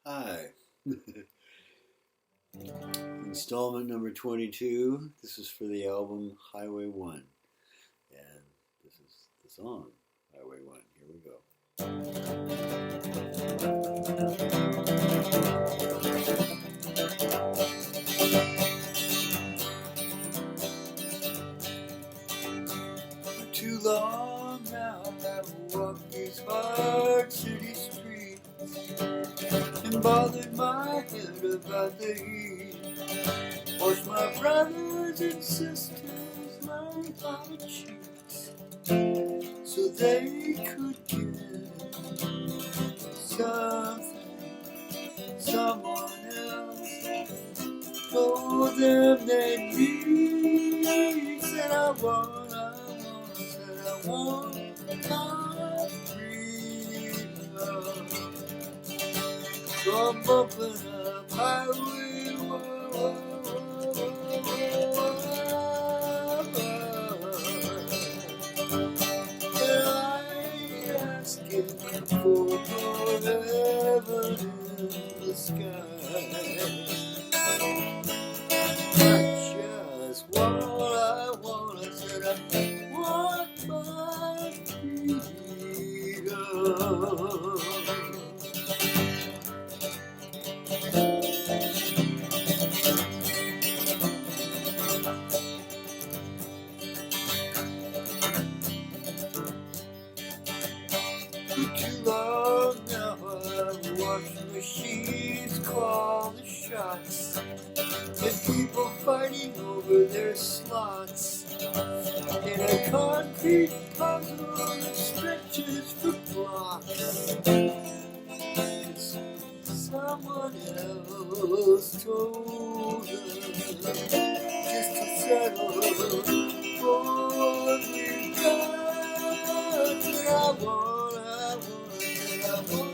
Hi. Installment number 22. This is for the album Highway 1. And this is the song, Highway 1. Here we go. For too long now I've walked these hard city streets and bothered my head about the heat. Watched my brothers and sisters learn how to cheat so they could get something someone else told them they need. Said I want, said I want my freedom. So I'm bumping up highway, and I ain't asking for heaven in the sky. I just want what I want. I said I want my freedom. For too long now I've watched machines call the shots and people fighting over their slots in a concrete puzzle that stretches for blocks. It's someone else told us just to settle for what we got. And I want my freedom.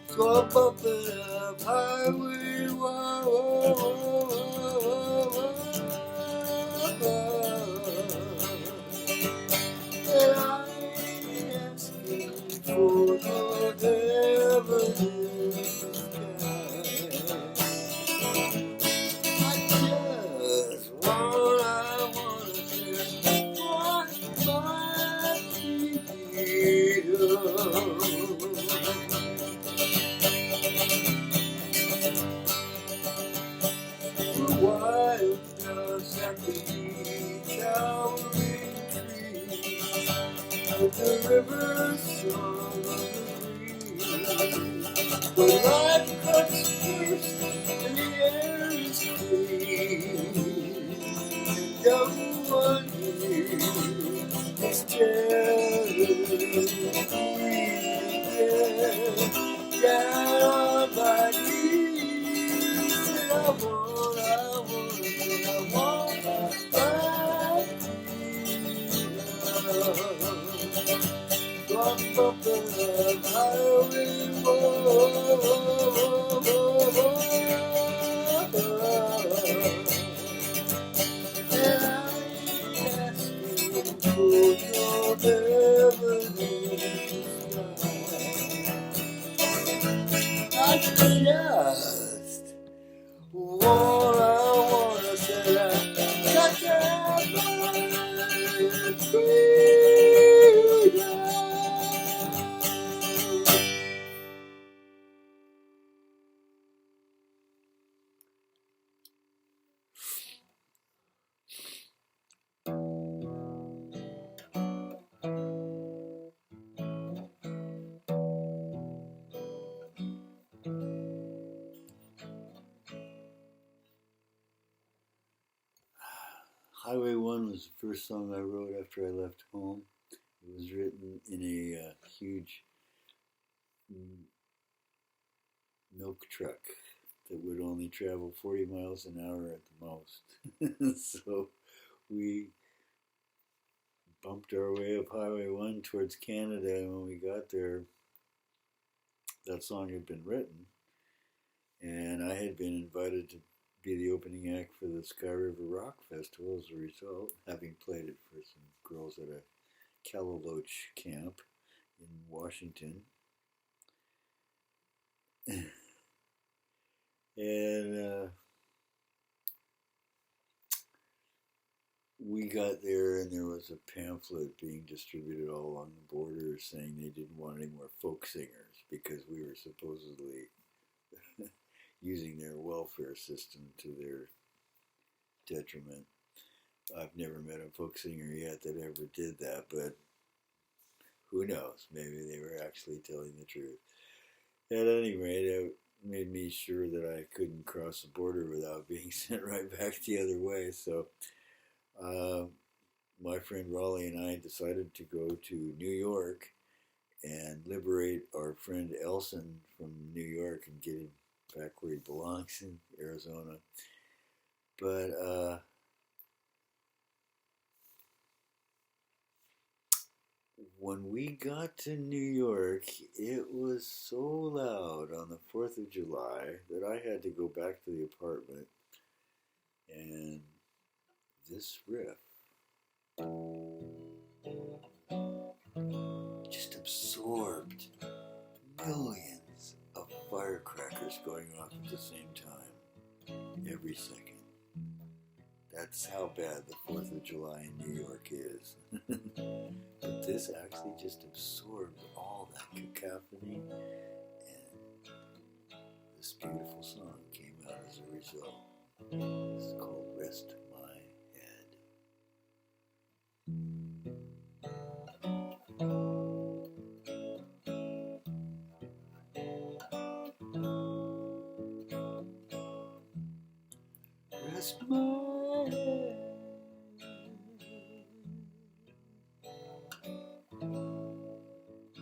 So I'm bumping up highway, and I ain't asking for no heaven in the sky. I just want, I want my freedom. Wild doves at the beach, towering trees, with the river song on the breeze. The light cuts first, and the air is clean. No one here is jealous. Down on my knees, and I want my freedom. Bump up the highway, and I ain't asking for your heaven in the sky. I just want, I wanna say I got to have my freedom. Highway 1 was the first song I wrote after I left home. It was written in a huge milk truck that would only travel 40 miles an hour at the most. So we bumped our way up Highway 1 towards Canada, and when we got there, that song had been written, and I had been invited to be the opening act for the Sky River Rock Festival as a result, having played it for some girls at a Calaloche camp in Washington. And we got there, and there was a pamphlet being distributed all along the border saying they didn't want any more folk singers because we were supposedly using their welfare system to their detriment. I've never met a folk singer yet that ever did that, but who knows? Maybe they were actually telling the truth. At any rate, it made me sure that I couldn't cross the border without being sent right back the other way. So my friend Raleigh and I decided to go to New York and liberate our friend Elson from New York and get him back where he belongs in Arizona. But when we got to New York, it was so loud on the 4th of July that I had to go back to the apartment, and this riff just absorbed millions of firecrackers going off at the same time, every second. That's how bad the 4th of July in New York is. But this actually just absorbed all that cacophony, and this beautiful song came out as a result. It's called Rest My Head. Rest my head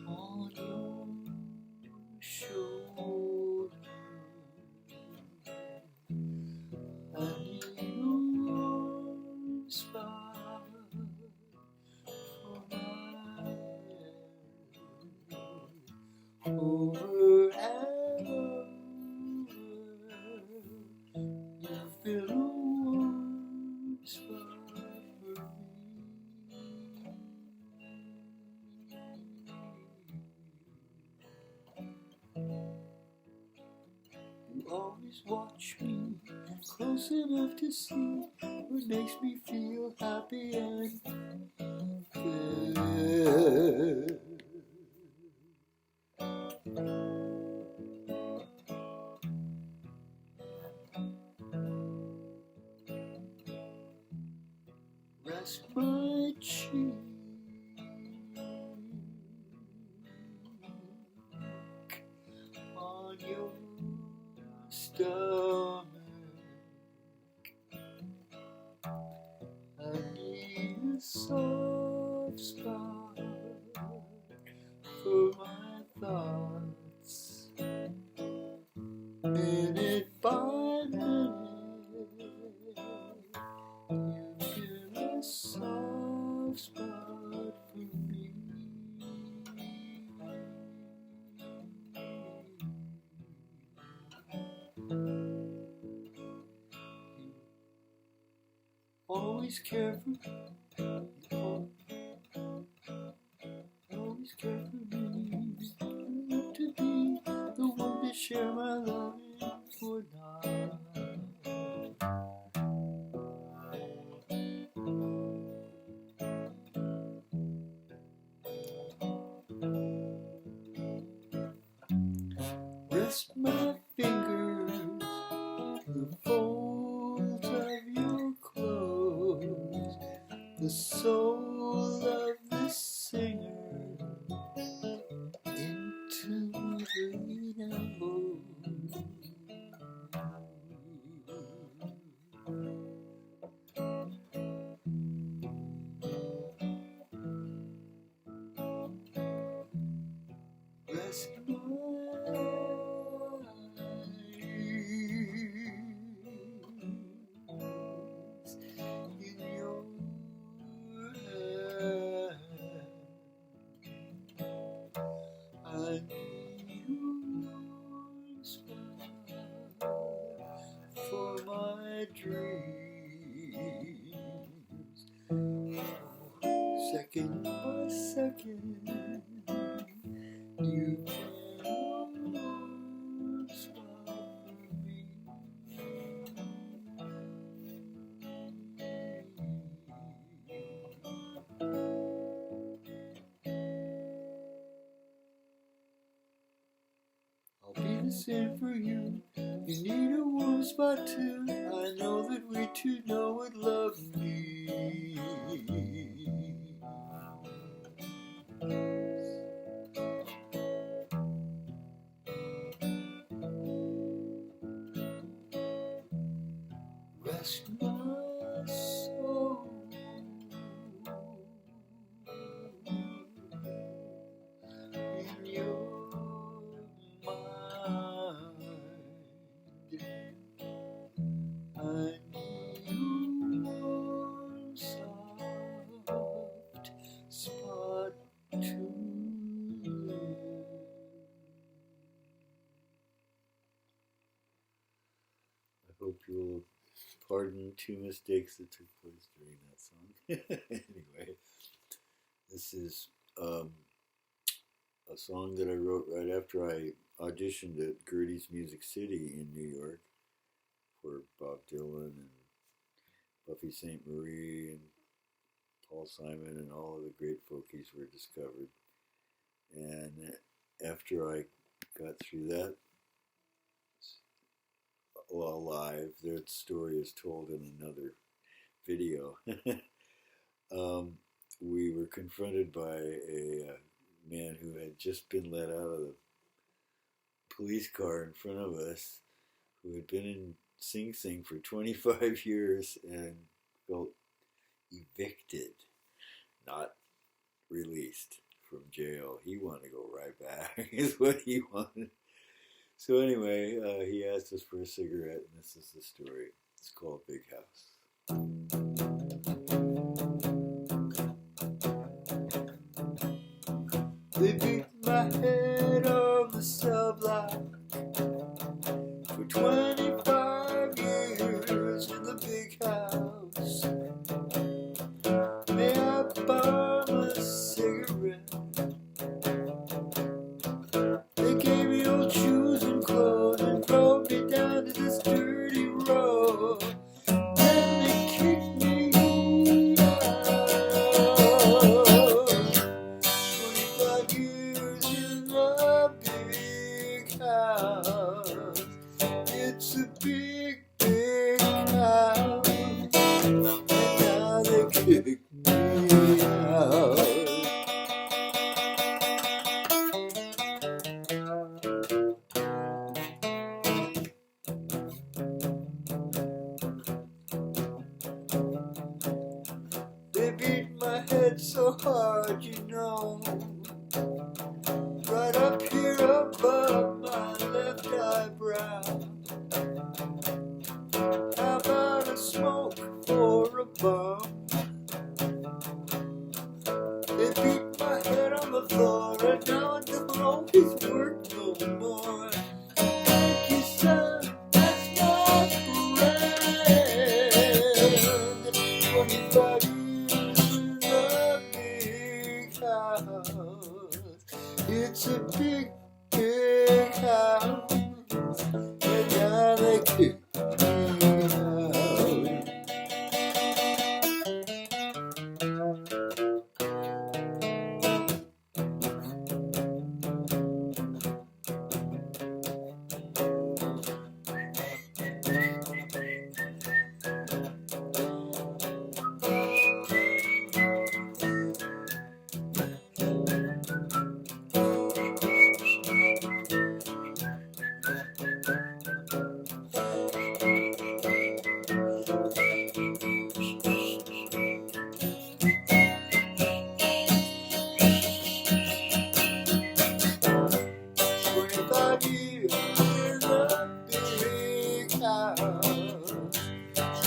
on your shoulder. I need a warm spot for my head, over and over. You feel a warm spot for me. You always watch me close enough to see what makes me feel happy and good. Rest my cheek on your stomach. I need a soft spot for my thoughts, minute by minute. You get a soft spot for me. Always care for me. Always care for me. Love to be the one to share my love for now. Rest my fingers to the folds of your clothes, the soul of the singer into my elbow. Rest my in your hand. I need your smile for my dreams. Second by again. You found a spot for me. I'll be the same for you. You need a warm spot too. I know that we two know what love means. Rest my soul in your mind. I need one soft spot to live. I hope you'll pardon two mistakes that took place during that song. Anyway, this is a song that I wrote right after I auditioned at Gertie's Music City in New York for Bob Dylan and Buffy St. Marie and Paul Simon and all of the great folkies were discovered. And after I got through that, well, live, their story is told in another video. We were confronted by a man who had just been let out of the police car in front of us, who had been in Sing Sing for 25 years and felt evicted, not released from jail. He wanted to go right back, is what he wanted. So anyway, he asked us for a cigarette, and this is the story. It's called Big House. They beat my head on the cell block for 25 years in the big house. May I borrow a cigarette? They gave me old shoes and clothes and drove me down to this dirty road. Then they kicked me out. 25 years in the big house. It's a big, big house. And now they kick me out. They beat my head so hard, you know, right up here above my left eyebrow. How about a smoke for a bum? They beat my head on the floor, and now I don't always work no more. Thank you, son, that's my friend. 25 years in the big house. It's a big, big house. And now they kick me out.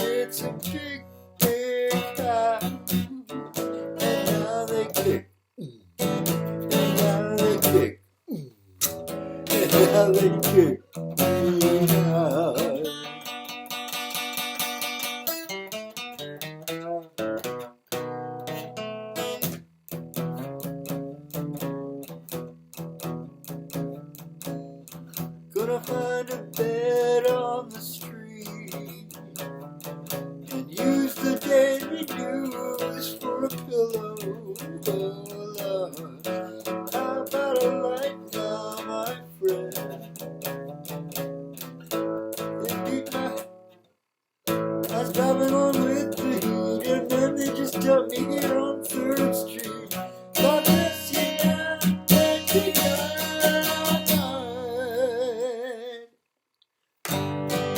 It's a big, big house. And now they kick. And now they kick. And now they kick me out. gonna find a bed on the street and use the daily news for a pillow. Oh Lord, how about a light now, my friend? Indeed, I was driving on with the heat, and then they just dumped me here on 3rd Street. God bless you now, and keep your mind.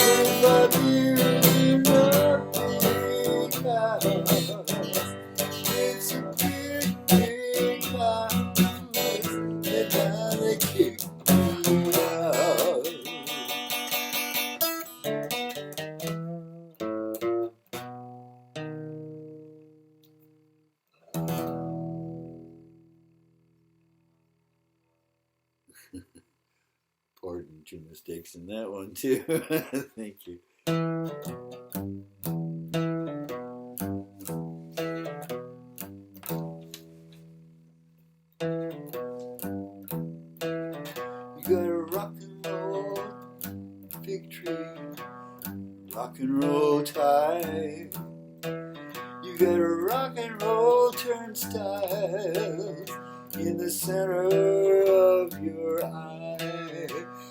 25 years in a big house. It's a big, big house. And now they kick me out. Pardon 2 mistakes in that one too. Thank you. You got a rock and roll big tree, rock and roll tie. You got a rock and roll turnstile in the center of your eye,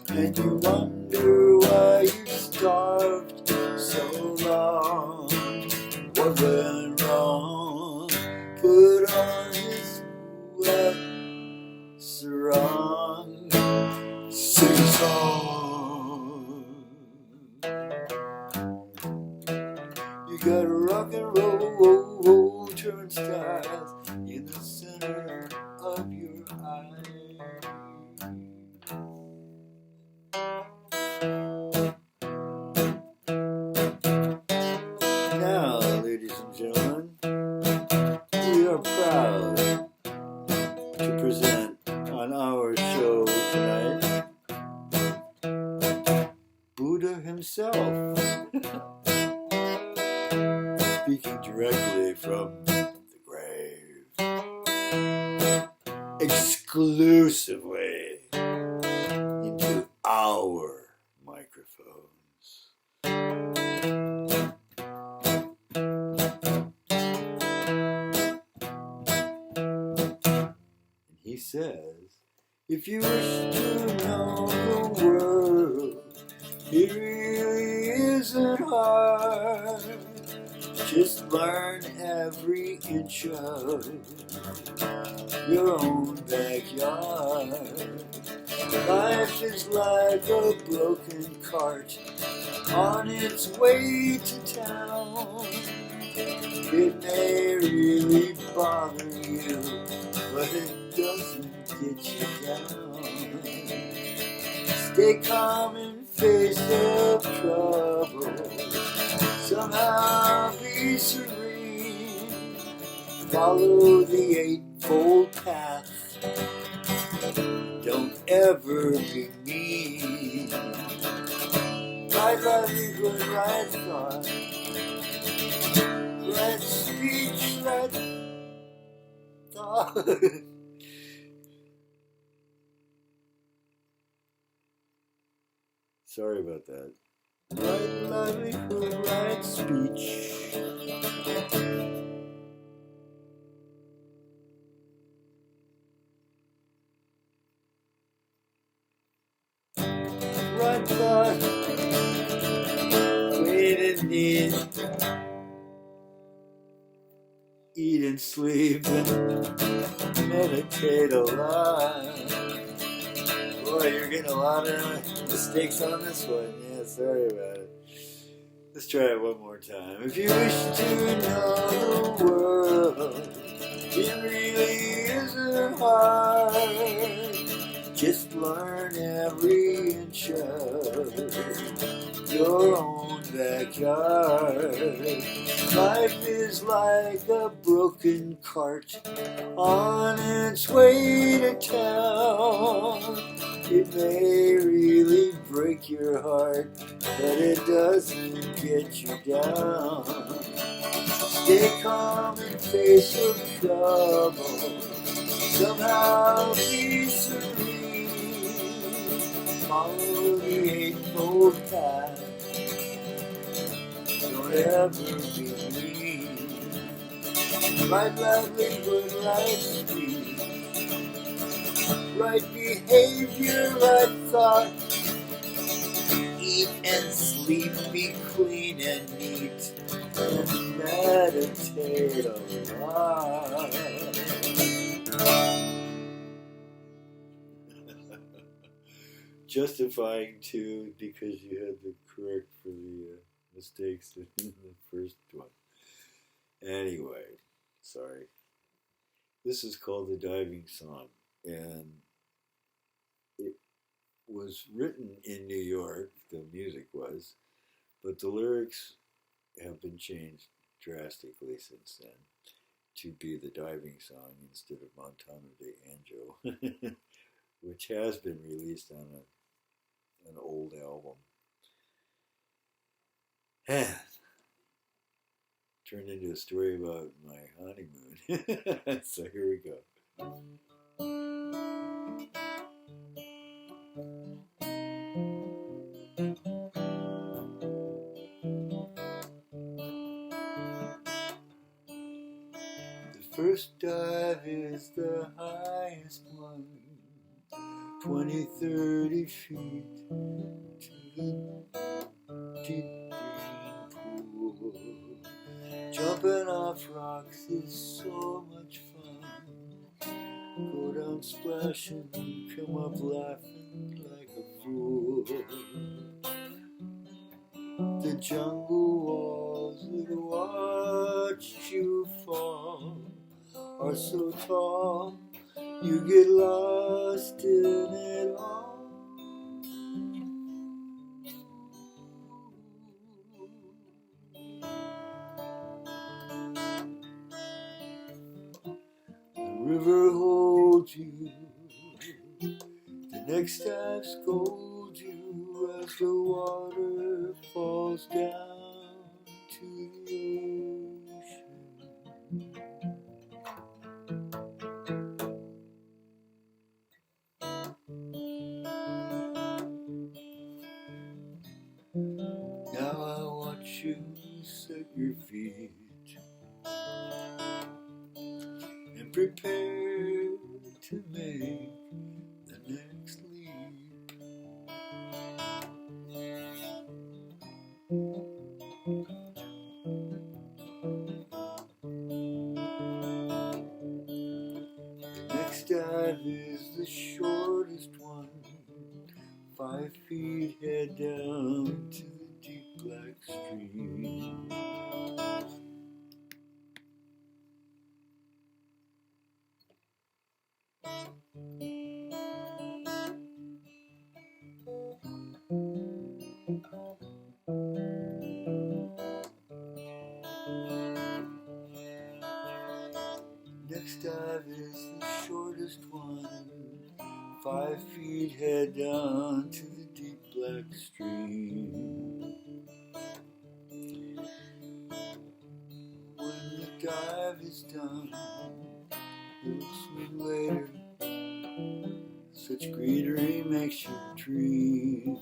and you wonder why you starved so long. What went wrong? Put on his wet sarong, sing a song. You got a rock and roll turnstiles in the center of your eye. Now, ladies and gentlemen, we are proud to present on our show tonight Buddha himself, speaking directly from the grave, exclusively into our microphones. And he says, if you wish to know the world, it really isn't hard. Just learn every inch of your own backyard. Life is like a broken cart on its way to town. It may really bother you, but it doesn't get you down. Stay calm in face of trouble. Somehow be serene. Follow the eightfold path. Don't ever be mean. Right livelihood, right thought, right speech, right thought. Sorry about that. Right livelihood, right speech. Right thought, wait and need, eat and sleep and meditate a lot. Boy, you're getting a lot of mistakes on this one. Yeah, sorry about it. Let's try it one more time. If you wish to know the world, it really isn't hard. Just learn every inch of your own backyard. Life is like a broken cart on its way to town. It may really break your heart, but it doesn't get you down. Stay calm in face of trouble. Somehow be serene. follow the eightfold path. Don't ever be mean. Right livelihood, right speech, right behavior, right thought. Eat and sleep, be clean and neat, and meditate a lot. Justifying too because you had to correct for the mistakes in the first one. Anyway, sorry. This is called The Diving Song, and it was written in New York, the music was, but the lyrics have been changed drastically since then to be The Diving Song instead of Montano de Anjo, which has been released on an old album. Turned into a story about my honeymoon. So here we go. The first dive is the highest one, 20, 30 feet to the deep green pool. Jumping off rocks is so much fun. Go down splashing, come up laughing like a fool. The jungle walls that watched you fall are so tall, you get lost in it all. The river holds you, the next dive scolds you as the water falls down to the ocean. Now I watch you set your feet and prepare to make the next leap. The next dive is the shortest one, 5 feet head down to the deep black stream. Next dive is the shortest one, 5 feet head down to the deep black stream. When the dive is done, you'll swim later. Such greenery makes you dream.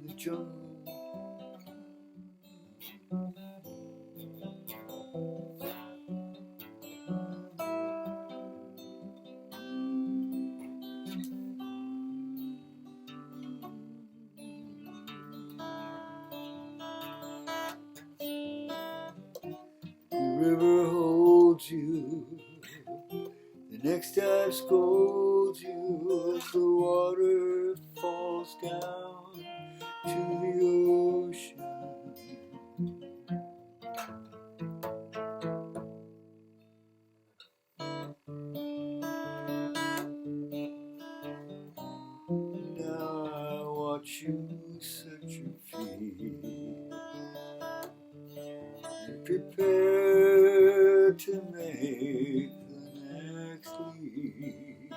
The jungle. The river holds you, the next dive scolds you as the water falls down to the ocean. Now I watch you set your feet and prepare to make the next leap.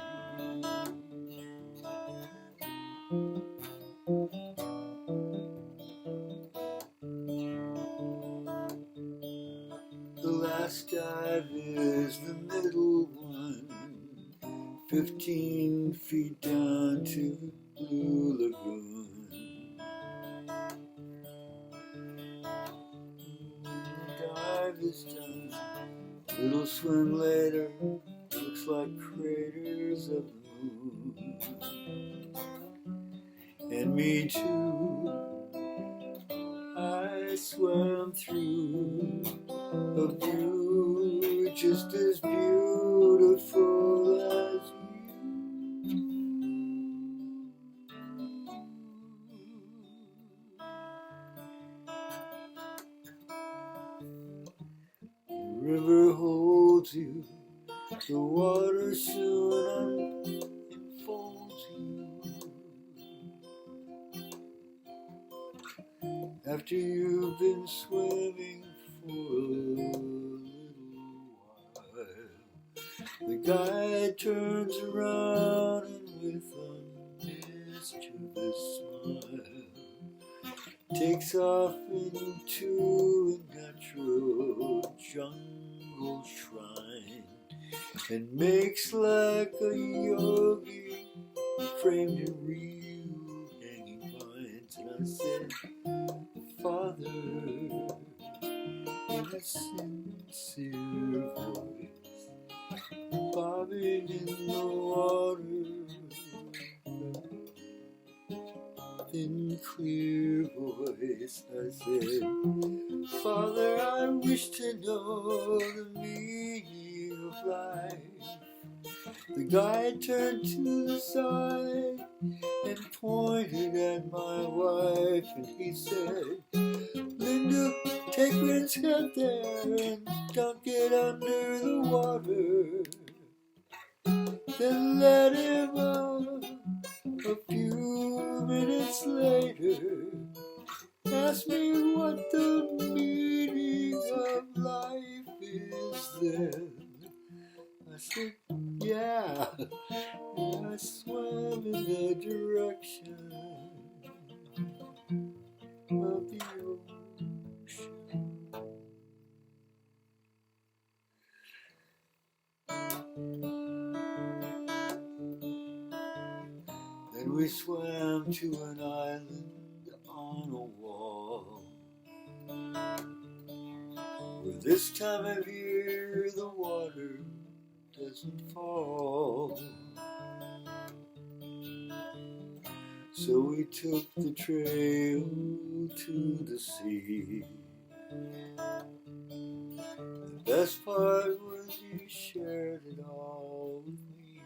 The last dive is the middle one, 15 feet down to the Blue Lagoon. Dive is done, little swim later, looks like craters of the moon. And me too, I swam through a view just as beautiful as you. The river holds you, the water soon enfolds you. After you've been swimming for a little while, the guide turns around and with a mischievous smile takes off into a natural jungle shrine and makes like a yogi framed in real hanging vines. And I said, Father, in a sincere voice, bobbing in the water, in clear voice, I said, Father, I wish to know the meaning of life. The guide turned to the side and pointed at my wife, and he said, Linda, take Lynn's head there and don't get under the water. Then let him up. A few minutes later, ask me what the meaning of life is then. I said, yeah, and I swam in the direction of the ocean. Then we swam to an island on a wall, where this time of year the water doesn't fall. So we took the trail to the sea. The best part was you shared it all with me.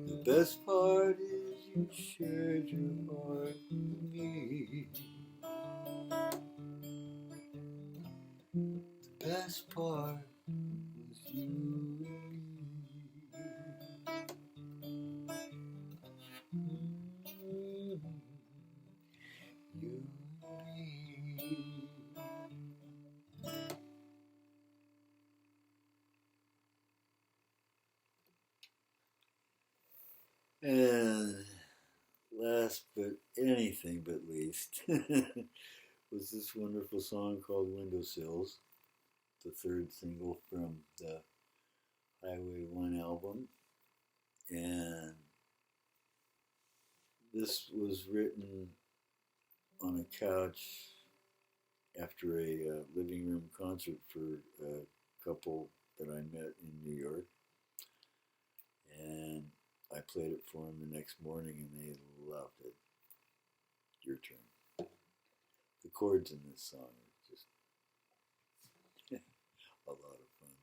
The best part is you shared your heart with me. The best part was you and me. You and me. And last but anything but least was this wonderful song called Windowsills, the third single from the Highway 1 album. And this was written on a couch after a living room concert for a couple that I met in New York. And I played it for them the next morning and they loved it. Your turn. The chords in this song are just a lot of fun.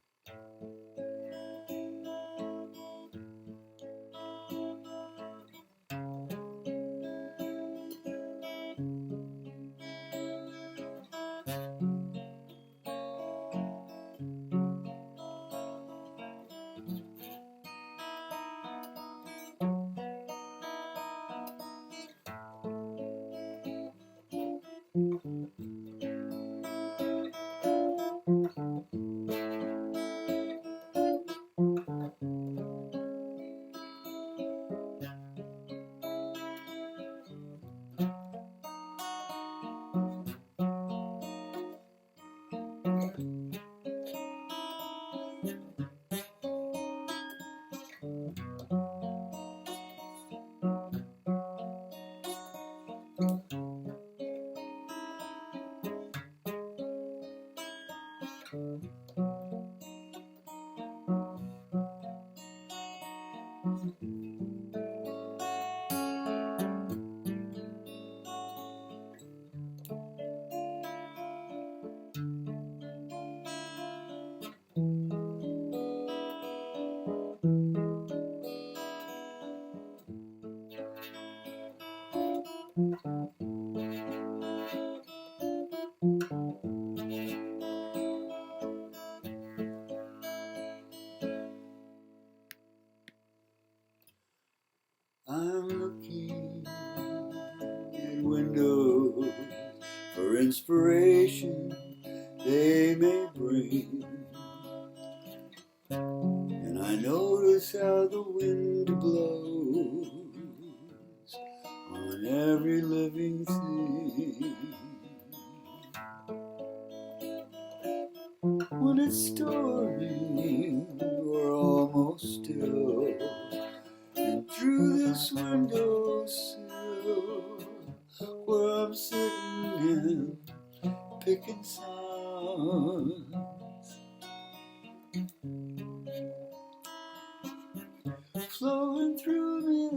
I'm looking at windows for inspiration they may bring, and I notice how the wind blows on every living thing. When it's storming or almost still, and through this windowsill where I'm sitting and picking songs, flowing through me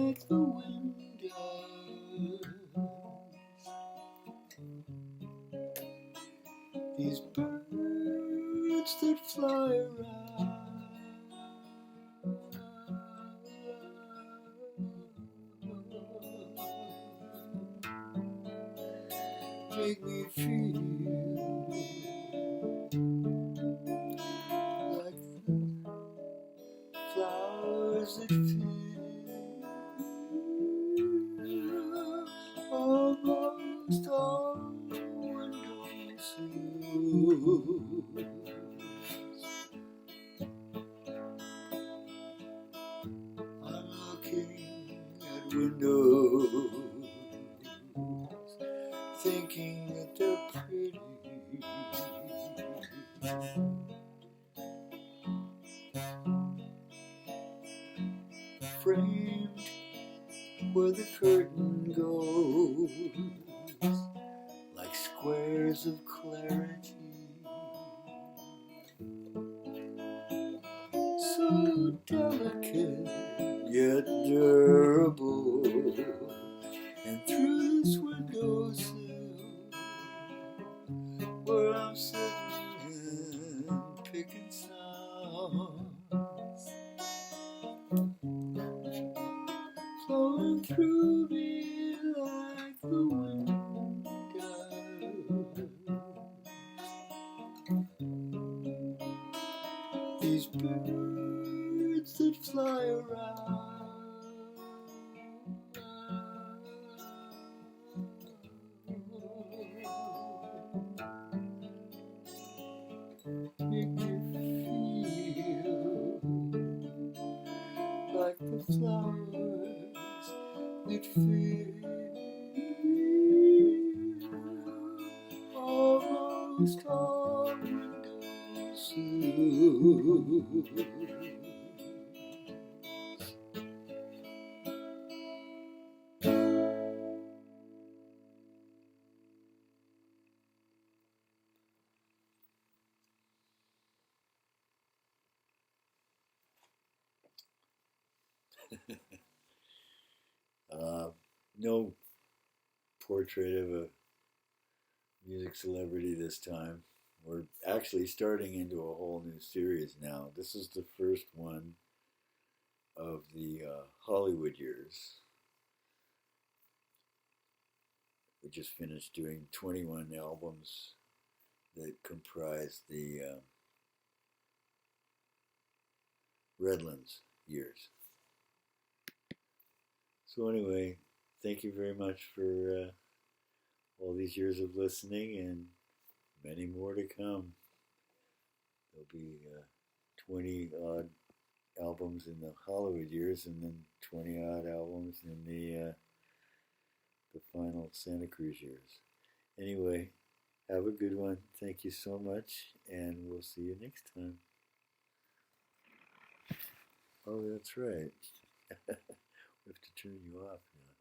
like the wind does. These birds that fly around make me feel like the flowers that fill almost all windowsills. I'm looking at windows, thinking that they're pretty, framed where the curtain goes like squares of clarity, so delicate yet durable, and through this windowsill where I'm sitting and picking songs, flowing through me like the wind does. These birds that fly around make me feel like the flowers that feel almost all windowsills. No portrait of a music celebrity this time. We're actually starting into a whole new series now. This is the first one of the Hollywood years. We just finished doing 21 albums that comprise the Redlands years. So anyway, thank you very much for all these years of listening, and many more to come. There'll be 20 odd albums in the Hollywood years, and then 20 odd albums in the final Santa Cruz years. Anyway, have a good one. Thank you so much, and we'll see you next time. Oh, that's right. We have to turn you off now.